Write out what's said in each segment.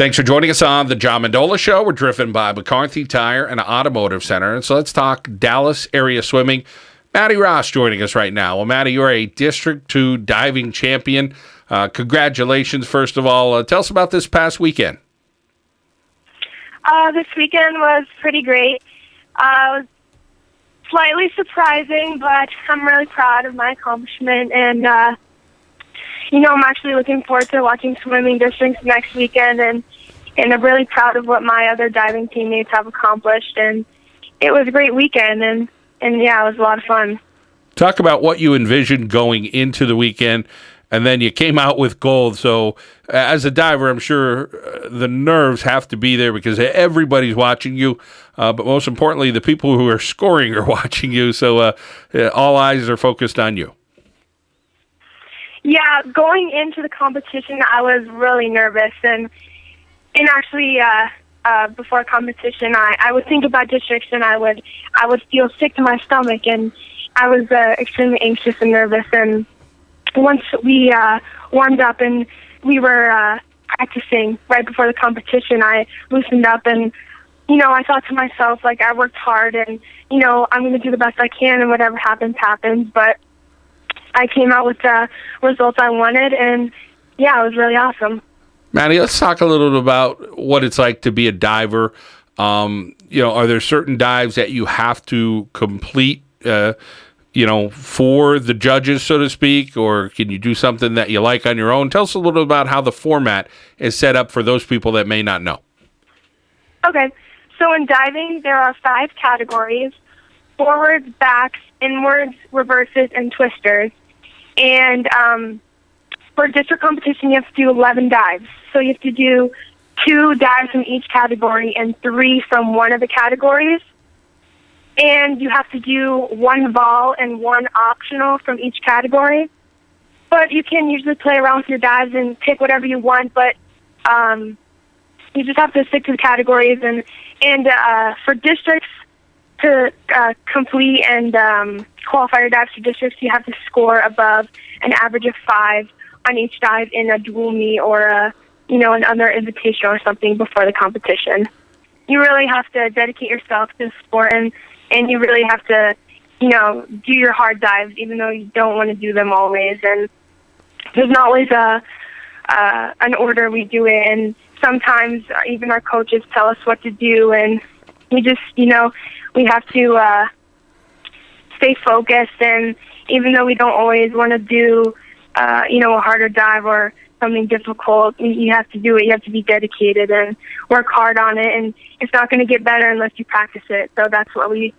Thanks for joining us on the John Mendola Show. We're driven by McCarthy Tire and Automotive Center. And so let's talk Dallas area swimming. Madeleine Ross joining us right now. Well, Maddie, you're a District 2 diving champion. Congratulations, first of all. Tell us about this past weekend. This weekend was pretty great. It was slightly surprising, but I'm really proud of my accomplishment. And, I'm actually looking forward to watching swimming districts next weekend. And I'm really proud of what my other diving teammates have accomplished. And it was a great weekend. And yeah, it was a lot of fun. Talk about what you envisioned going into the weekend, and then you came out with gold. So as a diver, I'm sure the nerves have to be there because everybody's watching you. But most importantly, the people who are scoring are watching you. So all eyes are focused on you. Yeah, going into the competition, I was really nervous. And actually, before competition, I would think about districts, and I would feel sick to my stomach, and I was extremely anxious and nervous. And once we warmed up and we were practicing right before the competition, I loosened up, and I thought to myself, like, I worked hard, and I'm going to do the best I can, and whatever happens, happens. But I came out with the results I wanted, and yeah, it was really awesome. Maddie, let's talk a little bit about what it's like to be a diver. Are there certain dives that you have to complete, for the judges, so to speak, or can you do something that you like on your own? Tell us a little bit about how the format is set up for those people that may not know. Okay, so in diving, there are 5 categories: forwards, backs, inwards, reverses, and twisters. And for district competition, you have to do 11 dives. So you have to do 2 dives from each category and 3 from one of the categories. And you have to do 1 vol and 1 optional from each category. But you can usually play around with your dives and pick whatever you want, but you just have to stick to the categories. And for districts to complete and qualify your dives for districts, you have to score above an average of 5 on each dive in a dual meet or another invitation or something before the competition. You really have to dedicate yourself to the sport, and you really have to, do your hard dives, even though you don't want to do them always. And there's not always an order we do it, and sometimes even our coaches tell us what to do, and we just, we have to stay focused. And even though we don't always want to do, a harder dive or something difficult, you have to do it. You have to be dedicated and work hard on it, and it's not going to get better unless you practice it. So that's what we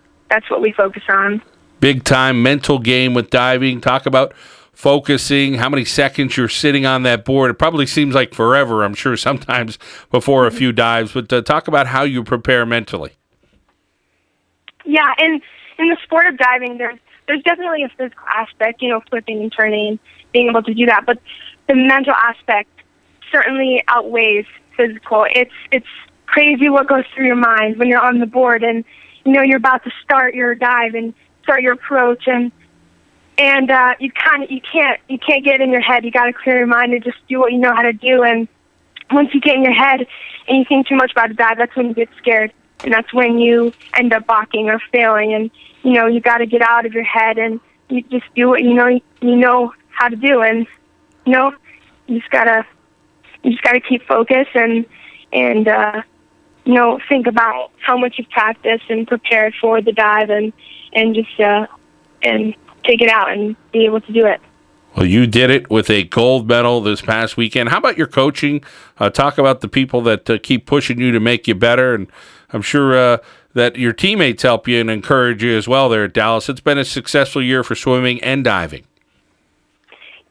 focus on. Big time mental game with diving. Talk about focusing, how many seconds you're sitting on that board. It probably seems like forever, I'm sure, sometimes before a few dives, but talk about how you prepare mentally. Yeah, and in the sport of diving, there's definitely a physical aspect, flipping and turning, being able to do that, but the mental aspect certainly outweighs physical. It's crazy what goes through your mind when you're on the board, and you're about to start your dive and start your approach, and you can't get in your head. You got to clear your mind and just do what you know how to do. And once you get in your head and you think too much about a dive, that's when you get scared, and that's when you end up balking or failing. And you got to get out of your head and you just do what you know how to do. And you just gotta keep focused and think about how much you've practiced and prepared for the dive, and just and take it out and be able to do it. Well, you did it with a gold medal this past weekend. How about your coaching? Talk about the people that keep pushing you to make you better, and I'm sure that your teammates help you and encourage you as well there at Dallas. It's been a successful year for swimming and diving.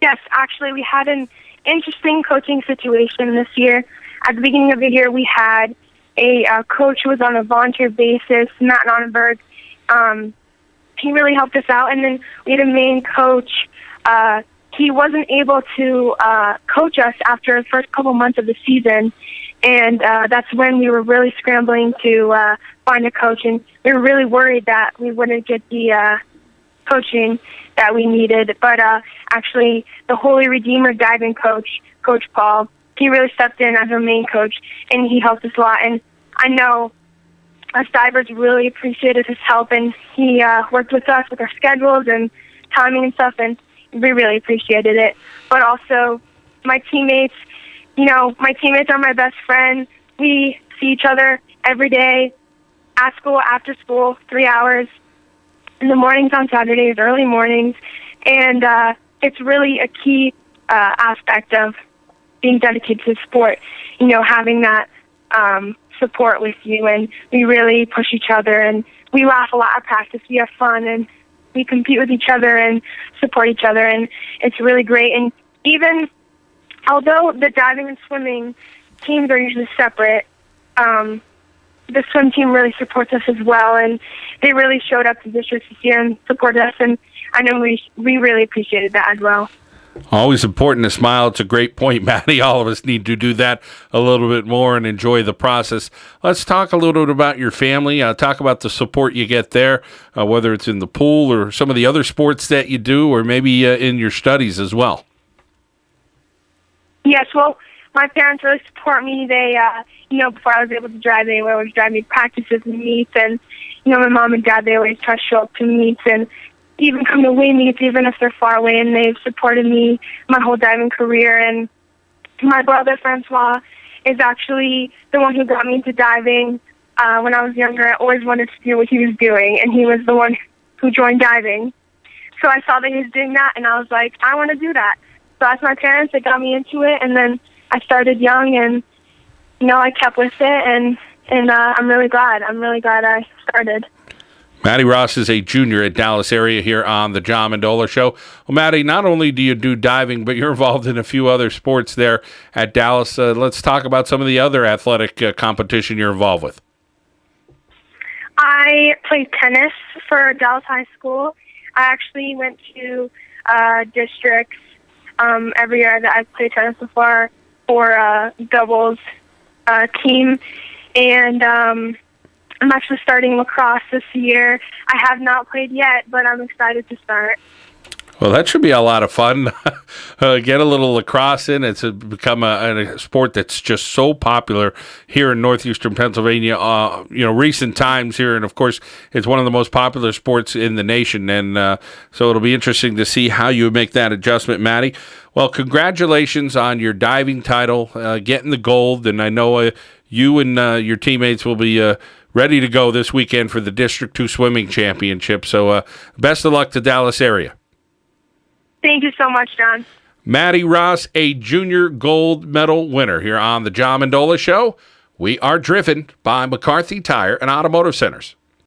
Yes, actually, we had an interesting coaching situation this year. At the beginning of the year, we had a coach who was on a volunteer basis, Matt Nonnenberg. He really helped us out. And then we had a main coach. He wasn't able to coach us after the first couple months of the season. And that's when we were really scrambling to find a coach. And we were really worried that we wouldn't get the coaching that we needed. But actually, the Holy Redeemer diving coach, Coach Paul, he really stepped in as our main coach, and he helped us a lot. And I know us divers really appreciated his help, and he worked with us with our schedules and timing and stuff, and we really appreciated it. But also, my teammates, my teammates are my best friends. We see each other every day, at school, after school, 3 hours, in the mornings on Saturdays, early mornings, and it's really a key aspect of being dedicated to sport, having that support with you, and we really push each other, and we laugh a lot at practice. We have fun, and we compete with each other and support each other, and it's really great. And even although the diving and swimming teams are usually separate, the swim team really supports us as well, and they really showed up to districts this year and supported us, and I know we really appreciated that as well. Always important to smile. It's a great point, Maddie. All of us need to do that a little bit more and enjoy the process. Let's talk a little bit about your family. Talk about the support you get there, whether it's in the pool or some of the other sports that you do, or maybe in your studies as well. Yes, well, my parents really support me. They, before I was able to drive, they would always drive me to practices and meets, and, my mom and dad, they always try to show up to meets and even come to away meets, even if they're far away, and they've supported me my whole diving career. And my brother, Francois, is actually the one who got me into diving. When I was younger, I always wanted to do what he was doing, and he was the one who joined diving. So I saw that he was doing that, and I was like, I want to do that. So I asked my parents, they got me into it, and then I started young, and, I kept with it, and I'm really glad. I'm really glad I started. Maddie Ross is a junior at Dallas area here on the John Mendola Show. Well, Maddie, not only do you do diving, but you're involved in a few other sports there at Dallas. Let's talk about some of the other athletic competition you're involved with. I played tennis for Dallas High School. I actually went to districts every year that I've played tennis before for doubles team, and I'm actually starting lacrosse this year. I have not played yet, but I'm excited to start. Well, that should be a lot of fun. Get a little lacrosse in. It's become a sport that's just so popular here in northeastern Pennsylvania. Recent times here, and of course, it's one of the most popular sports in the nation. And so it'll be interesting to see how you make that adjustment, Maddie. Well, congratulations on your diving title, getting the gold, and I know you and your teammates will be ready to go this weekend for the District 2 Swimming Championship. So best of luck to Dallas area. Thank you so much, John. Maddie Ross, a junior gold medal winner here on the John Mendola Show. We are driven by McCarthy Tire and Automotive Centers.